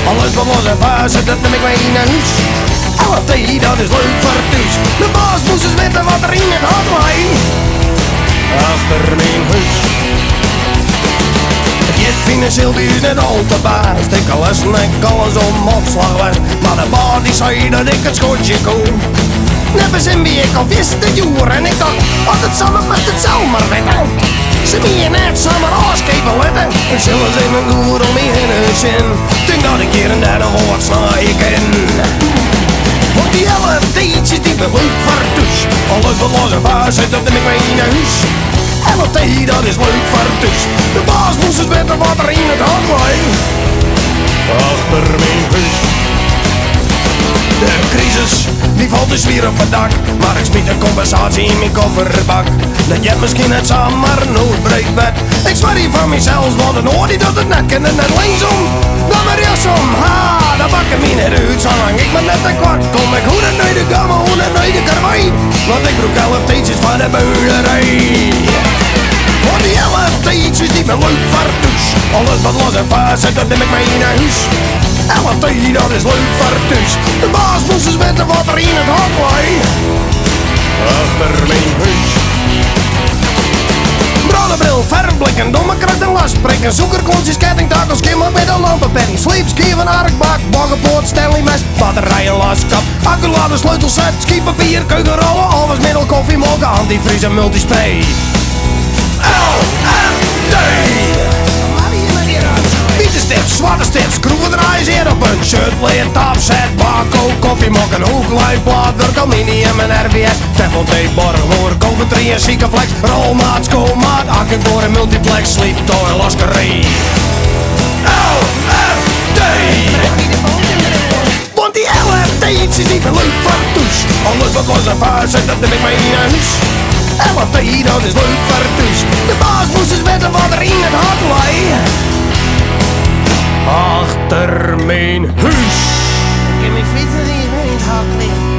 Alles wat los en vuist, dat neem ik mee naar huis. LFT, dat is leuk voor thuis. De baas moest eens weten wat er in het hart lay. Achter mijn huis. Het gaat financieel bij u net al te baas. Ik alles en ik alles om opslag was. Maar de baas die zei dat ik het schotje kon. Net als in wie ik al wist de joer. En ik dacht, wat het zal met het zomaar weten. Ze mij net samen afskepen letten. En zullen ze mijn goer om me heen zin. Denk dat ik hier en daar een woord snijden ken. Want die LFT'tjes die ben leuk voor thuis. Alles wat los en vuist zit, dat neem ik mee naar huis. LFT, dat is leuk voor thuis. De baas moest eens weten wat er in het hart lay. Achter mijn huis. De crisis, die valt dus weer op het dak. Maar ik smiet de compensatie in mijn kofferbak. Dat je misschien net samen maar nooit breekt werd. Ik zwaar hier van mezelf, want een oor die doet het nek en net linksom. Dan maar jas om, ha, dan bak ik me net uit. Zolang ik maar net een kwart kom, ik hoe het nu de gamma, hoe het nu de karwei. Want ik broek 11 teentjes van de beulerij. Want die 11 teentjes die ben leuk voor thuis. Alles wat los en vuist zit, dat neem ik mee naar huis. LFT, dat is leuk voor thuis. De baas moest eens weten wat er in het hart lay. Achter mijn huis. Bronnenbril, verfblik en domme kruid en lasprikken. Zoekerklontjes, kettingtakels, skimmer met een lampenpen. Sleepschieven, arkbak, baggerpoort, Stanley mes. Batterijen, laskap, acculaden, sleutelset. Skipapier, keukenrollen, alwasmiddel, koffie, mogen, antivries en multispray. LFT. Bietenstift, zwarte stift, schroevendraaiers hier op een shirt, leer, topset, bako, koffiemok, een hoeklijnplaat, werk aluminium en RVS, Teflon, borgmoer, Coventry en Ziekenflex, rolmaat, skoolmaat, akkenboor en multiplex, sleeptoy en laskerij. LFT! Want die LFT'tjes die ben leuk voor thuis. Alles wat los en vuist zit, dat neem ik mee naar huis. LFT, dat is leuk voor thuis. De baas moest eens weten wat er in het hart lay. Achter mijn huis. Ik heb mijn fiets niet in het hart liggen.